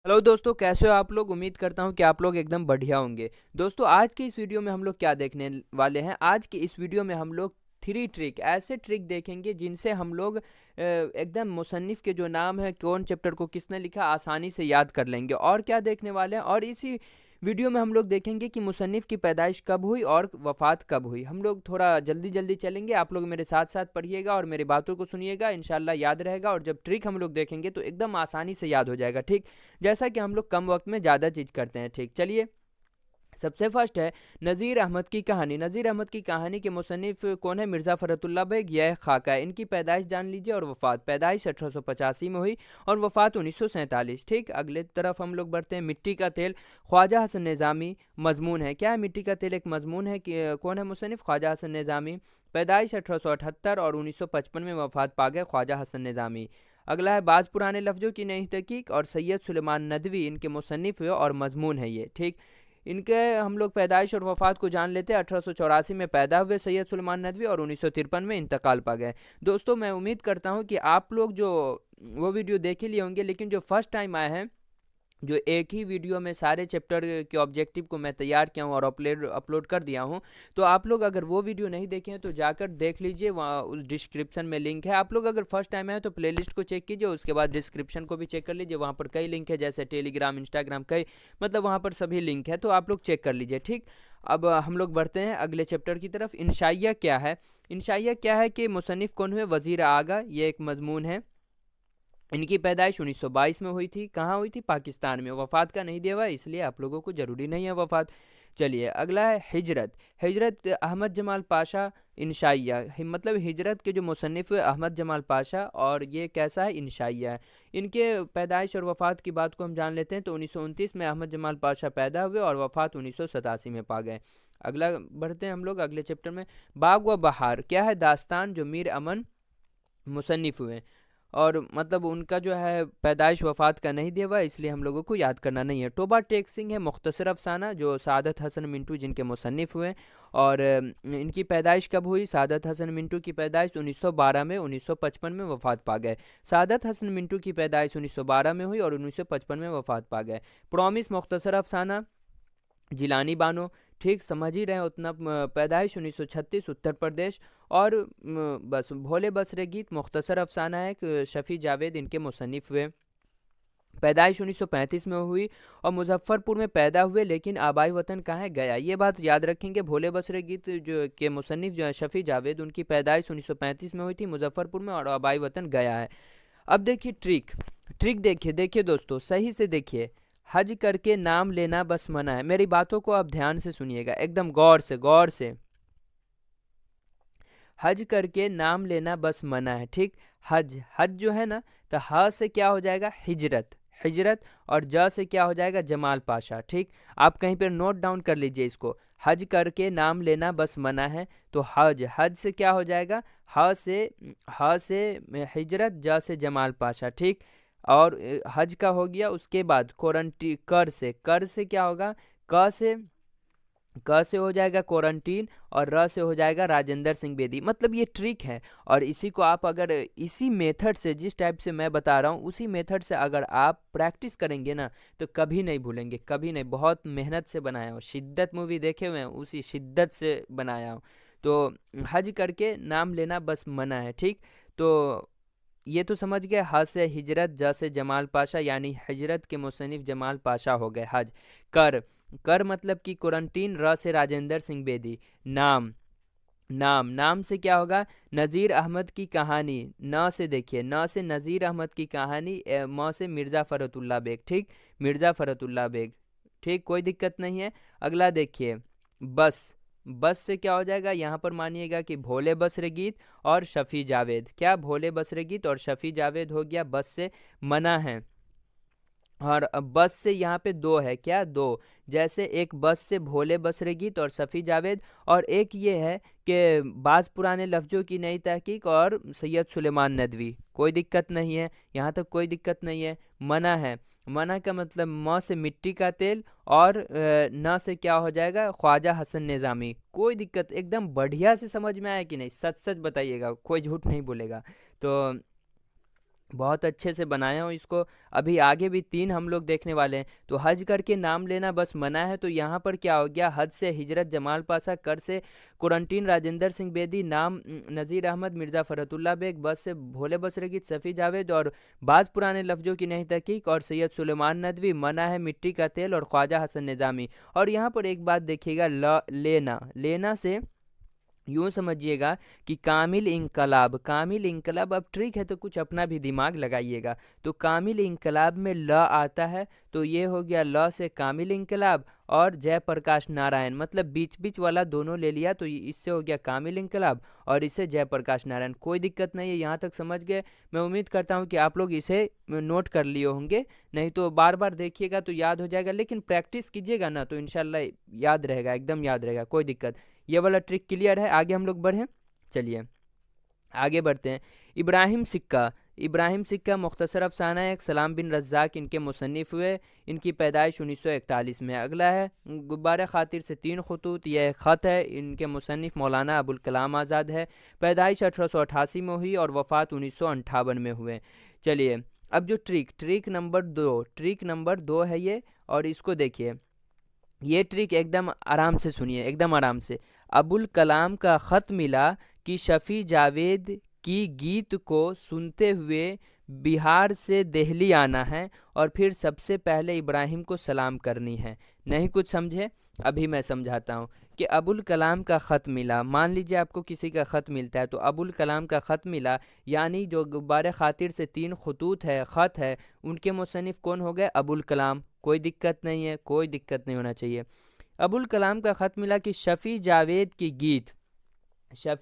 Hello दोस्तों, कैसे हो आप लोग। उम्मीद करता हूँ कि आप लोग एकदम बढ़िया होंगे। दोस्तों, आज की इस वीडियो में हम लोग क्या देखने वाले हैं। आज की इस वीडियो में हम लोग थ्री ट्रिक, ऐसे ट्रिक देखेंगे जिनसे हम लोग एकदम मुसन्निफ के जो नाम है, कौन चैप्टर को किसने लिखा, आसानी से याद कर लेंगे। और क्या देखने वाले हैं, और इसी वीडियो में हम लोग देखेंगे कि मुसन्निफ की पैदाइश कब हुई और वफ़ात कब हुई। हम लोग थोड़ा जल्दी जल्दी चलेंगे, आप लोग मेरे साथ साथ पढ़िएगा और मेरी बातों को सुनिएगा, इंशाल्लाह याद रहेगा। और जब ट्रिक हम लोग देखेंगे तो एकदम आसानी से याद हो जाएगा, ठीक। जैसा कि हम लोग कम वक्त में ज़्यादा चीज़ करते हैं, ठीक। चलिए, सबसे फर्स्ट है नज़ीर अहमद की कहानी। नज़ीर अहमद की कहानी के मुसन्निफ़ कौन है? मिर्ज़ा फ़रतुल्लाह बेग। यह खाका है। इनकी पैदाइश जान लीजिए और वफ़ात। पैदाइश 1885 में हुई और वफ़ात 1947, ठीक। अगले तरफ हम लोग बढ़ते हैं। मिट्टी का तेल, ख्वाजा हसन निज़ामी। मजमून है, क्या है मिट्टी का तेल? एक मजमून है कि कौन है मुसन्निफ़? ख्वाजा हसन निज़ामी। पैदाइश 1878 और 1955 में वफ़ात पा गए ख्वाजा हसन निज़ामी। अगला है बाज़ पुराने लफ्ज़ों की नई तहकीक और सैयद सुलेमान नदवी इनके मुसन्निफ़ हुए और मजमून है ये, ठीक। इनके हम लोग पैदाइश और वफ़ात को जान लेते हैं। 1884 में पैदा हुए सैयद सुलेमान नदवी और 1953 में इंतकाल पा गए। दोस्तों, मैं उम्मीद करता हूँ कि आप लोग जो वो वीडियो देख ही लिए होंगे, लेकिन जो फर्स्ट टाइम आए हैं, जो एक ही वीडियो में सारे चैप्टर के ऑब्जेक्टिव को मैं तैयार किया हूँ और अपलोड अपलोड कर दिया हूँ, तो आप लोग अगर वो वीडियो नहीं देखे हैं तो जाकर देख लीजिए, वहाँ उस डिस्क्रिप्शन में लिंक है। आप लोग अगर फर्स्ट टाइम आए तो प्लेलिस्ट को चेक कीजिए, उसके बाद डिस्क्रिप्शन को भी चेक कर लीजिए, वहाँ पर कई लिंक है, जैसे टेलीग्राम, इंस्टाग्राम, कई मतलब वहाँ पर सभी लिंक है, तो आप लोग चेक कर लीजिए, ठीक। अब हम लोग बढ़ते हैं अगले चैप्टर की तरफ। इंशाइया क्या है? इंशाइया क्या है कि मुसन्निफ़ कौन हुए? वज़ीर आगा। ये एक मजमून है। इनकी पैदाइश 1922 में हुई थी। कहाँ हुई थी? पाकिस्तान में। वफ़ात का नहीं दिया हुआ है, इसलिए आप लोगों को ज़रूरी नहीं है वफ़ात। चलिए, अगला है हिजरत। हिजरत अहमद जमाल पाशा। इंशाइया मतलब हिजरत के जो मुसन्निफ़ हुए अहमद जमाल पाशा, और ये कैसा है? इंशाइया है। इनके पैदाइश और वफ़ात की बात को हम जान लेते हैं। तो 1929 में अहमद जमाल पाशा पैदा हुए और वफ़ात 1987 में पा गए। अगला बढ़ते हैं हम लोग अगले चैप्टर में। बाग व बहार क्या है? दास्तान, जो मीर अमन मुसन्निफ़ हुए, और मतलब उनका जो है पैदाइश वफ़ात का नहीं दिया हुआ है, इसलिए हम लोगों को याद करना नहीं है। टोबा टेक सिंह है मुख्तसर अफसाना, जो सादत हसन मिंटू जिनके मुसन्निफ़ हुए। और इनकी पैदाइश कब हुई? सादत हसन मिंटू की पैदाइश 1912 में, 1955 में वफ़ात पा गए। सादत हसन मिंटू की पैदाइश 1912 में हुई और 1955 में वफ़ात पा गए। प्रॉमिस मुख्तसर अफसाना, जिलानी बानो, ठीक। समझ ही रहे हैं उतना। पैदाइश 1936 उत्तर प्रदेश। और बस भोले बसरे गीत मुख्तसर अफसाना है कि शफ़ी जावेद इनके मुसन्निफ़ हुए। पैदाइश 1935 में हुई और मुजफ्फरपुर में पैदा हुए, लेकिन आबाई वतन कहाँ है? गया। ये बात याद रखेंगे। भोले बसरे गीत जो के मुसन्निफ़ जो है शफ़ी जावेद, उनकी पैदाइश 1935 में हुई थी मुजफ्फरपुर में, और आबाई वतन गया है। अब देखिए ट्रिक। ट्रिक देखिए, देखिए दोस्तों, सही से देखिए। हज करके नाम लेना बस मना है। मेरी बातों को आप ध्यान से सुनिएगा, एकदम गौर से, गौर से। हज करके नाम लेना बस मना है, ठीक। हज, हज जो है ना, तो ह से क्या हो जाएगा? हिजरत, हिजरत। और ज से क्या हो जाएगा? जमाल पाशा, ठीक। आप कहीं पर नोट डाउन कर लीजिए इसको। हज करके नाम लेना बस मना है, तो हज, हज से क्या हो जाएगा? ह से हिजरत, ज से जमाल पाशा, ठीक। और हज का हो गया। उसके बाद क्वारंटी, कर से क्या होगा? क से, क से हो जाएगा क्वारंटीन, और र से हो जाएगा राजेंद्र सिंह बेदी। मतलब ये ट्रिक है, और इसी को आप अगर इसी मेथड से, जिस टाइप से मैं बता रहा हूँ उसी मेथड से अगर आप प्रैक्टिस करेंगे ना, तो कभी नहीं भूलेंगे, कभी नहीं। बहुत मेहनत से बनाया हूँ, शिद्दत मूवी देखे हुए हैं, उसी शिद्दत से बनाया हूँ। तो हज करके नाम लेना बस मना है, ठीक। तो ये तो समझ गए। ह से हिजरत, ज से जमाल पाशा, यानी हिजरत के मुसन्निफ जमाल पाशा हो गए। हज। कर, कर मतलब कि कुरंटीन। र से राजेंद्र सिंह बेदी। नाम, नाम, नाम से क्या होगा? नज़ीर अहमद की कहानी। न से देखिए, न से नज़ीर अहमद की कहानी। म से मिर्ज़ा फ़रतुल्ला बेग, ठीक। मिर्ज़ा फ़रतुल्ला बेग, ठीक, कोई दिक्कत नहीं है। अगला देखिए, बस। बस से क्या हो जाएगा? यहाँ पर मानिएगा कि भोले बसरे गीत और शफ़ी जावेद। क्या? भोले बसरे गीत और शफ़ी जावेद हो गया। बस से मना है। और अब बस से यहाँ पे दो है, क्या? दो। जैसे एक बस से भोले बसरे गीत और सफ़ी जावेद, और एक ये है कि बाज़ पुराने लफ्ज़ों की नई तहकीक और सैयद सुलेमान नदवी। कोई दिक्कत नहीं है, यहाँ तक कोई दिक्कत नहीं है। मना है, मना का मतलब म से मिट्टी का तेल, और न से क्या हो जाएगा? ख्वाजा हसन निज़ामी। कोई दिक्कत, एकदम बढ़िया से समझ में आया कि नहीं? सच सच बताइएगा, कोई झूठ नहीं बोलेगा। तो बहुत अच्छे से बनाया हूँ इसको। अभी आगे भी 3 हम लोग देखने वाले हैं। तो हज करके नाम लेना बस मना है, तो यहाँ पर क्या हो गया, हज से हिजरत जमाल पाशा, कर से कुरंटीन राजेंद्र सिंह बेदी, नाम नज़ीर अहमद, मिर्ज़ा फ़रतुल्ला बेग, बस से भोले बसरगीत सफ़ी जावेद और बाज़ पुराने लफ्ज़ों की नहीं तहकीक और सैयद सुलेमान नदवी, मना है मिट्टी का तेल और ख्वाजा हसन निज़ामी। और यहाँ पर एक बात देखिएगा, लेना लेना से यूँ समझिएगा कि कामिल इंकलाब, अब ट्रिक है तो कुछ अपना भी दिमाग लगाइएगा। तो कामिल इंकलाब में ल आता है, तो ये हो गया ल से कामिल इंकलाब, और जयप्रकाश नारायण, मतलब बीच बीच वाला दोनों ले लिया, तो इससे हो गया कामिल इंकलाब और इससे जयप्रकाश नारायण। कोई दिक्कत नहीं है, यहाँ तक समझ गए। मैं उम्मीद करता हूँ कि आप लोग इसे नोट कर लिए होंगे, नहीं तो बार बार देखिएगा तो याद हो जाएगा, लेकिन प्रैक्टिस कीजिएगा ना तो इंशाल्लाह याद रहेगा, एकदम याद रहेगा, कोई दिक्कत। ये वाला ट्रिक क्लियर है, आगे हम लोग बढ़ें। चलिए आगे बढ़ते हैं। इब्राहिम सिक्का मुख्तसर अफसाना है, एक सलाम बिन रज़्ज़ाक इनके मुसन्निफ़ हुए। इनकी पैदाइश 1941 में। अगला है गुब्बारे खातिर से 3 खतूत, यह एक ख़त है, इनके मुसन्निफ़ मौलाना अबुल कलाम आज़ाद है। पैदाइश 1888 में हुई और वफ़ात 1958 में हुए। चलिए अब जो ट्रिक नंबर दो है ये, और इसको देखिए, ये ट्रिक एकदम आराम से सुनिए, एकदम आराम से। अबुल कलाम का ख़त मिला कि शफ़ी जावेद की गीत को सुनते हुए बिहार से दिल्ली आना है और फिर सबसे पहले इब्राहिम को सलाम करनी है। नहीं कुछ समझे? अभी मैं समझाता हूँ कि अबुल कलाम का ख़त मिला, मान लीजिए आपको किसी का ख़त मिलता है, तो अबुल कलाम का ख़त मिला, यानी जो गुब्बारे खातिर से 3 खतूत है, ख़त है, उनके मुसन्निफ़ कौन हो गए? अबुल कलाम। कोई दिक्कत नहीं है, कोई दिक्कत नहीं होना चाहिए। अबुल कलाम का ख़त मिला कि शफ़ी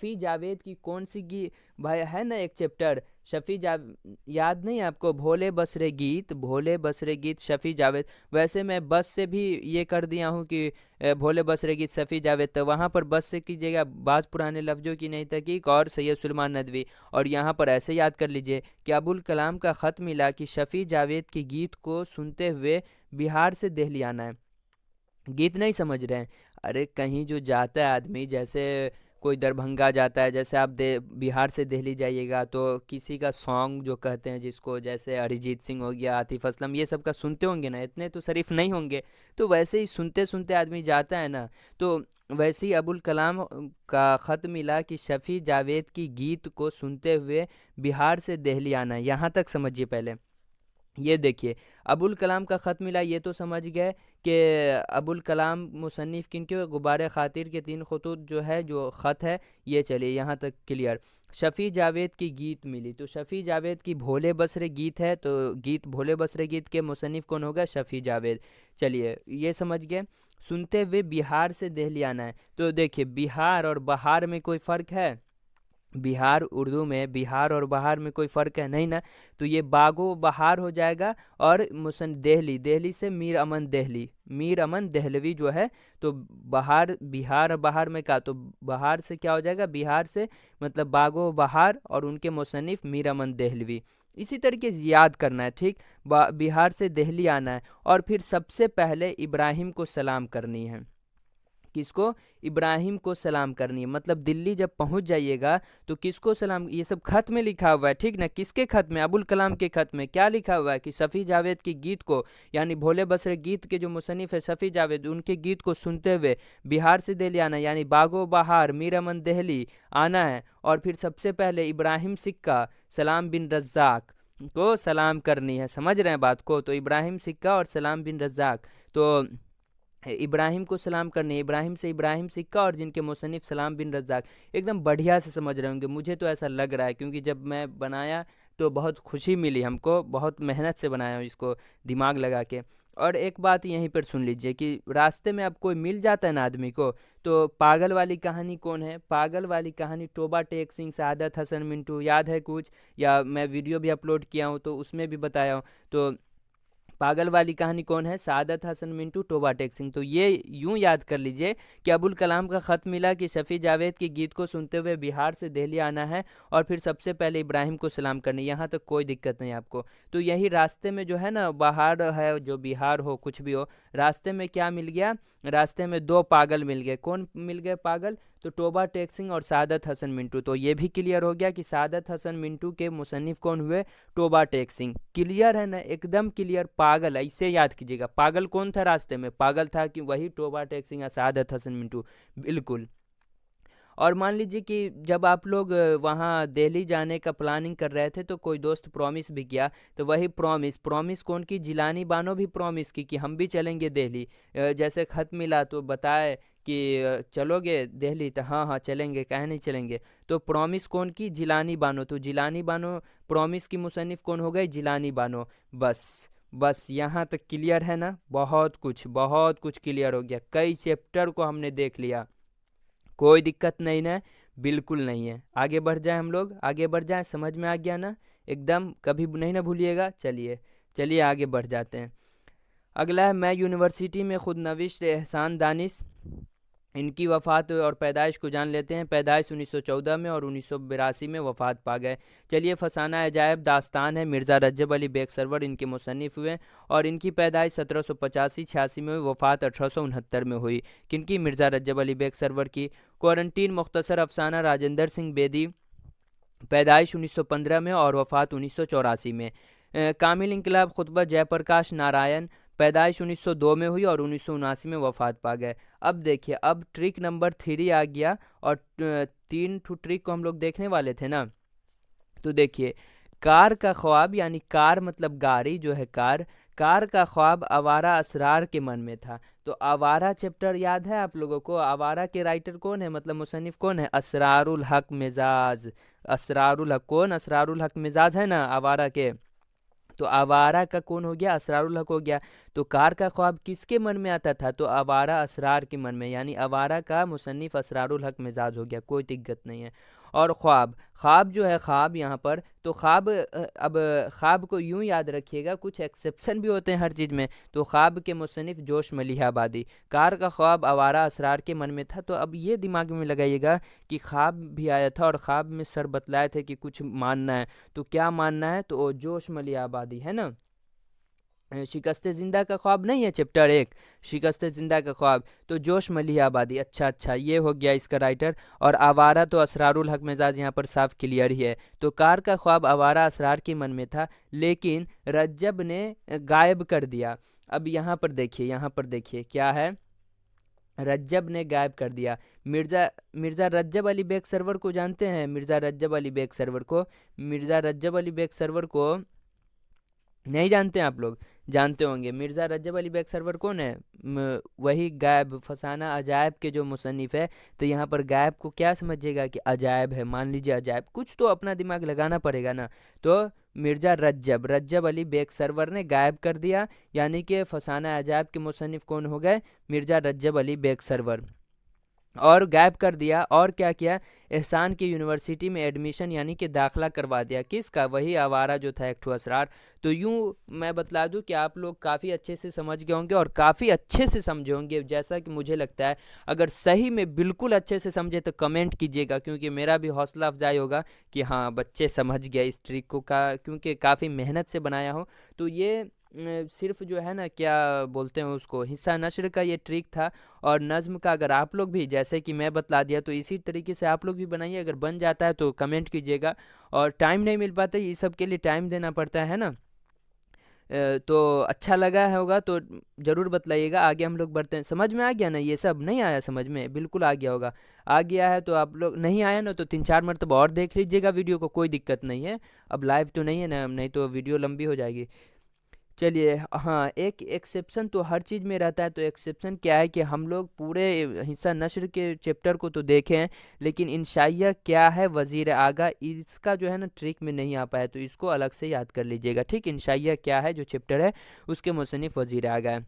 जावेद की कौन सी गी भाई है ना एक चैप्टर, शफ़ी जाव याद नहीं आपको? भोले बसरे गीत शफ़ी जावेद। वैसे मैं बस से भी ये कर दिया हूँ कि भोले बसरे गीत शफ़ी जावेद, तो वहाँ पर बस से कीजिएगा बाज़ पुराने लफ्ज़ों की नहीं तहकीक और सैयद सुलेमान नदवी। और यहाँ पर ऐसे याद कर लीजिए कि अबुल कलाम का ख़त मिला कि शफ़ी जावेद की गीत को सुनते हुए बिहार से दिल्ली आना है। गीत नहीं समझ रहे हैं? अरे कहीं जो जाता है आदमी, जैसे कोई दरभंगा जाता है, जैसे आप बिहार से दिल्ली जाइएगा तो किसी का सॉन्ग जो कहते हैं जिसको, जैसे अरिजीत सिंह हो गया, आतिफ असलम, ये सब का सुनते होंगे ना, इतने तो शरीफ नहीं होंगे। तो वैसे ही सुनते सुनते आदमी जाता है ना, तो वैसे ही अबुल कलाम का ख़त मिला कि शफ़ी जावेद की गीत को सुनते हुए बिहार से दिल्ली आना है। यहाँ तक समझिए पहले। ये देखिए, अबुल कलाम का ख़त मिला, ये तो समझ गए कि अबुल कलाम मुसन्निफ़ किनके? गुबारे ख़ातिर के 3 खतूत जो है, जो ख़त है, ये चलिए यहाँ तक क्लियर। शफ़ी जावेद की गीत मिली, तो शफ़ी जावेद की भोले बसरे गीत है, तो गीत भोले बसरे गीत के मुसन्निफ़ कौन होगा? शफ़ी जावेद। चलिए ये समझ गए। सुनते हुए बिहार से दिल्ली आना है, तो देखिए बिहार और बहार में कोई फ़र्क है? बिहार उर्दू में बिहार और बहार में कोई फ़र्क है नहीं ना, तो ये बागो बहार हो जाएगा। और मुसन दिल्ली से मीर अमन दहलवी जो है, तो बहार बिहार और बहार में का, तो बहार से क्या हो जाएगा? बिहार से, मतलब बागो बहार और उनके मुसन्निफ़ मीर अमन दहलवी। इसी तरीके से याद करना है, ठीक? बिहार से दिल्ली आना है और फिर सबसे पहले इब्राहिम को सलाम करनी है। किसको? इब्राहिम को सलाम करनी है। मतलब दिल्ली जब पहुंच जाइएगा तो किसको सलाम, ये सब खत में लिखा हुआ है, ठीक ना? किसके खत में? अबुल कलाम के खत में क्या लिखा हुआ है कि शफ़ी जावेद की गीत को, यानी भोले बसरे गीत के जो मुसन्निफ है शफ़ी जावेद, उनके गीत को सुनते हुए बिहार से दिल्ली आना, यानी बागो बहार मीर अमन दहली आना है। और फिर सबसे पहले इब्राहिम सिक्का सलाम बिन रज़्ज़ाक को सलाम करनी है। समझ रहे हैं बात को? तो इब्राहिम सिक्का और सलाम बिन रज़्ज़ाक, तो इब्राहिम को सलाम करने, इब्राहिम से इब्राहिम सिक्का और जिनके मुसन्निफ सलाम बिन रज़्ज़ाक। एकदम बढ़िया से समझ रहे होंगे, मुझे तो ऐसा लग रहा है, क्योंकि जब मैं बनाया तो बहुत खुशी मिली हमको, बहुत मेहनत से बनाया हूँ इसको, दिमाग लगा के। और एक बात यहीं पर सुन लीजिए कि रास्ते में अब कोई मिल जाता है ना आदमी को, तो पागल वाली कहानी कौन है? पागल वाली कहानी टोबा टेक सिंह, सआदत हसन मिंटू, याद है कुछ? या मैं वीडियो भी अपलोड किया हूँ तो उसमें भी बताया हूँ। तो पागल वाली कहानी कौन है? Saadat Hasan Mintu, Toba take Singh. तो ये यूं याद कर लीजिए कि अबुल कलाम का ख़त मिला कि शफ़ी जावेद के गीत को सुनते हुए बिहार से दिल्ली आना है और फिर सबसे पहले इब्राहिम को सलाम करनी। यहाँ तक कोई दिक्कत नहीं आपको। तो यही रास्ते में जो है ना, बाहर है जो बिहार हो कुछ भी हो, रास्ते में क्या मिल गया? रास्ते में 2 पागल मिल गए। कौन मिल गए पागल? तो तोबा टेक सिंह और सादत हसन मिंटू। तो ये भी क्लियर हो गया कि सादत हसन मिंटू के मुसन्निफ कौन हुए, तोबा टेक सिंह। क्लियर है ना, एकदम क्लियर। पागल ऐसे याद कीजिएगा, पागल कौन था रास्ते में, पागल था कि वही तोबा टेक सिंह या सादत हसन मिंटू, बिल्कुल। और मान लीजिए कि जब आप लोग वहाँ दिल्ली जाने का प्लानिंग कर रहे थे तो कोई दोस्त प्रॉमिस भी किया, तो वही प्रॉमिस प्रॉमिस कौन की, जिलानी बानो भी प्रॉमिस की कि हम भी चलेंगे दिल्ली। जैसे खत मिला तो बताए कि चलोगे दिल्ली, तो हाँ हाँ चलेंगे, काहे नहीं चलेंगे। तो प्रॉमिस कौन की, जिलानी बानो। तो जिलानी बानो प्रॉमिस की मुसन्निफ कौन हो गए, जिलानी बानो। बस बस यहाँ तक क्लियर है ना, बहुत कुछ क्लियर हो गया, कई चैप्टर को हमने देख लिया, कोई दिक्कत नहीं ना, बिल्कुल नहीं है। आगे बढ़ जाए, हम लोग आगे बढ़ जाए, समझ में आ गया ना, एकदम कभी नहीं ना भूलिएगा। चलिए चलिए आगे बढ़ जाते हैं। अगला है, मैं यूनिवर्सिटी में खुद नविश एहसान दानिश, इनकी वफ़ात और पैदाइश को जान लेते हैं। पैदाइश 1914 में और 1982 में वफ़ात पा गए। चलिए, फसाना अजायब दास्तान है, मिर्ज़ा रज्जब अली बेग सरवर इनके मुसन्निफ़ हुए और इनकी पैदाइश 1785-86 में हुई, वफ़ात 1869 में हुई। किनकी, मिर्ज़ा रज्जब अली बेग सरवर की। क्वारंटीन मुख्तसर अफसाना राजेंद्र सिंह बेदी, पैदाइश 1915 में और वफ़ात 1984 में। कामिल इंकलाब खुतबा जयप्रकाश नारायण, पैदाइश 1902 में हुई और 1979 में वफ़ात पा गए। अब देखिए, अब ट्रिक नंबर 3 आ गया और 3 ट्रिक को हम लोग देखने वाले थे ना। तो देखिए, कार का ख्वाब, यानी कार मतलब गाड़ी जो है, कार का ख्वाब आवारा असरार के मन में था। तो आवारा चैप्टर याद है आप लोगों को, आवारा के राइटर कौन है, मतलब मुसन्निफ कौन है, असरारुल हक मिजाज। असरारुल हक कौन, असरारुल हक मिजाज है ना आवारा के। तो आवारा का कौन हो गया, असरारुल हक हो गया। तो कार का ख्वाब किसके मन में आता था, तो आवारा असरार के मन में, यानी आवारा का मुसन्निफ असरारुल हक मिजाज हो गया, कोई दिक्कत नहीं है। और ख्वाब, ख्वाब जो है, ख्वाब यहाँ पर तो ख्वाब, अब ख्वाब को यूं याद रखिएगा, कुछ एक्सेप्शन भी होते हैं हर चीज़ में। तो ख्वाब के मुसन्निफ जोश मलिहाबादी, कार का ख्वाब आवारा असरार के मन में था। तो अब ये दिमाग में लगाइएगा कि ख्वाब भी आया था और ख्वाब में सर बतलाए थे कि कुछ मानना है। तो क्या मानना है, तो जोश मलिहाबादी है ना। शिकस्त जिंदा का ख्वाब नहीं है चैप्टर 1, शिकस्त जिंदा का ख्वाब, तो जोश मलिहाबादी। अच्छा अच्छा, ये हो गया इसका राइटर। और आवारा तो असरारुल हक मिजाज, यहाँ पर साफ क्लियर ही है। तो कार का ख्वाब आवारा असरार के मन में था, लेकिन रज्जब ने गायब कर दिया। अब यहाँ पर देखिए क्या है, रज्जब ने गायब कर दिया। मिर्ज़ा मिर्ज़ा रज्जब अली बेग सरवर को जानते हैं, मिर्ज़ा रज्जब अली बेग सरवर को, मिर्ज़ा रज्जब अली बेग सरवर को नहीं जानते हैं आप लोग, जानते होंगे। मिर्ज़ा रज्जब अली बेग सरवर कौन है, वही गायब, फसाना अजायब के जो मुसन्निफ है। तो यहाँ पर गायब को क्या समझिएगा कि अजायब है, मान लीजिए अजायब, कुछ तो अपना दिमाग लगाना पड़ेगा ना। तो मिर्ज़ा रज्जब अली बेग सरवर ने गायब कर दिया, यानी कि फसाना अजायब के मुसन्निफ कौन हो गए, मिर्ज़ा रज्जब अली बेग सरवर। और गायब कर दिया, और क्या किया, एहसान की यूनिवर्सिटी में एडमिशन यानी कि दाखिला करवा दिया, किसका, वही आवारा जो था एक ठो असरार। तो यूं मैं बतला दूं कि आप लोग काफ़ी अच्छे से समझ गए होंगे और काफ़ी अच्छे से समझे होंगे, जैसा कि मुझे लगता है। अगर सही में बिल्कुल अच्छे से समझे तो कमेंट कीजिएगा, क्योंकि मेरा भी हौसला अफजाई होगा कि हाँ बच्चे समझ गए इस ट्रिक को, क्योंकि काफ़ी मेहनत से बनाया हो। तो ये सिर्फ जो है ना, क्या बोलते हैं उसको, हिस्सा नस्र का ये ट्रिक था। और नज़्म का अगर आप लोग भी जैसे कि मैं बतला दिया, तो इसी तरीके से आप लोग भी बनाइए, अगर बन जाता है तो कमेंट कीजिएगा। और टाइम नहीं मिल पाता, ये सब के लिए टाइम देना पड़ता है ना। तो अच्छा लगा है होगा तो ज़रूर बतलाइएगा। आगे हम लोग बढ़ते हैं। समझ में आ गया ना, ये सब नहीं आया समझ में, बिल्कुल आ गया होगा। आ गया है तो आप लोग, नहीं आया ना तो 3-4 मरतबा और देख लीजिएगा वीडियो को, कोई दिक्कत नहीं है। अब लाइव तो नहीं है ना, नहीं तो वीडियो लंबी हो जाएगी। चलिए, हाँ, एक एक्सेप्शन तो हर चीज़ में रहता है। तो एक्सेप्शन क्या है कि हम लोग पूरे हिस्सा नस्र के चैप्टर को तो देखें हैं, लेकिन इंशाइया क्या है, वज़ीर आगा, इसका जो है ना ट्रिक में नहीं आ पाया, तो इसको अलग से याद कर लीजिएगा, ठीक। इंशाइया क्या है जो चैप्टर है, उसके मुसन्निफ वज़ीर आगा है।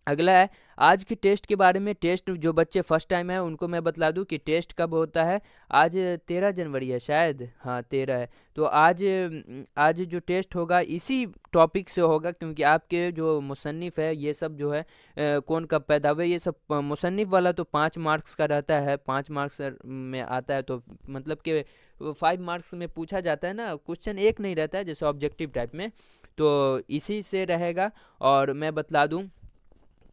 अगला है आज की टेस्ट के बारे में। टेस्ट जो बच्चे फर्स्ट टाइम है उनको मैं बतला दूं कि टेस्ट कब होता है। आज 13 जनवरी है शायद, हाँ 13 है। तो आज जो टेस्ट होगा इसी टॉपिक से होगा, क्योंकि आपके जो मुसन्निफ है ये सब जो है कौन कब पैदा हुए, ये सब मुसन्निफ वाला तो 5 मार्क्स का रहता है, 5 मार्क्स में आता है। तो मतलब कि 5 मार्क्स में पूछा जाता है ना, क्वेश्चन एक नहीं रहता है जैसे ऑब्जेक्टिव टाइप में। तो इसी से रहेगा। और मैं बतला दूं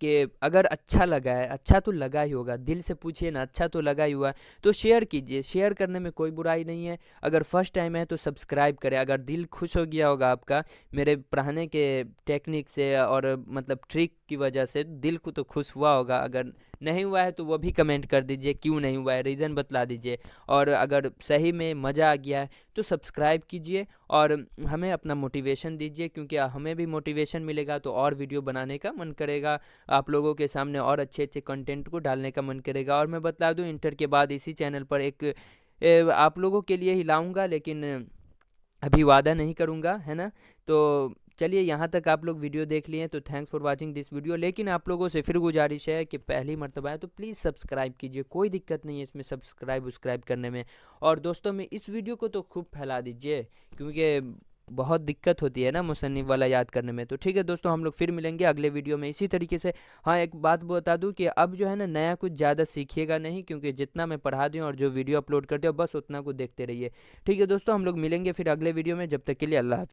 कि अगर अच्छा लगा है, अच्छा तो लगा ही होगा, दिल से पूछिए ना, अच्छा तो लगा ही हुआ है, तो शेयर कीजिए। शेयर करने में कोई बुराई नहीं है। अगर फर्स्ट टाइम है तो सब्सक्राइब करें। अगर दिल खुश हो गया होगा आपका मेरे पढ़ाने के टेक्निक से और मतलब ट्रिक की वजह से, दिल को तो खुश हुआ होगा। अगर नहीं हुआ है तो वो भी कमेंट कर दीजिए, क्यों नहीं हुआ है, रीज़न बतला दीजिए। और अगर सही में मज़ा आ गया है तो सब्सक्राइब कीजिए और हमें अपना मोटिवेशन दीजिए, क्योंकि हमें भी मोटिवेशन मिलेगा तो और वीडियो बनाने का मन करेगा, आप लोगों के सामने और अच्छे अच्छे कंटेंट को डालने का मन करेगा। और मैं बता दूं, इंटर के बाद इसी चैनल पर एक आप लोगों के लिए ही लाऊंगा, लेकिन अभी वादा नहीं करूंगा, है ना। तो चलिए, यहाँ तक आप लोग वीडियो देख लिए तो thanks for watching this video. लेकिन आप लोगों से फिर गुजारिश है कि पहली मर्तबा है तो प्लीज़ सब्सक्राइब कीजिए, कोई दिक्कत नहीं है इसमें सब्सक्राइब करने में। और दोस्तों में इस वीडियो को तो खूब फैला दीजिए, क्योंकि बहुत दिक्कत होती है ना मुसन्निफ वाला याद करने में। तो ठीक है दोस्तों, हम लोग फिर मिलेंगे अगले वीडियो में इसी तरीके से। हाँ, एक बात बता दूं कि अब जो है ना, नया कुछ ज़्यादा सीखिएगा नहीं, क्योंकि जितना मैं पढ़ा दूँ और जो वीडियो अपलोड करते हो बस उतना कुछ देखते रहिए। ठीक है दोस्तों, हम लोग मिलेंगे फिर अगले वीडियो में। जब तक के लिए अल्लाह हाफ़िज़।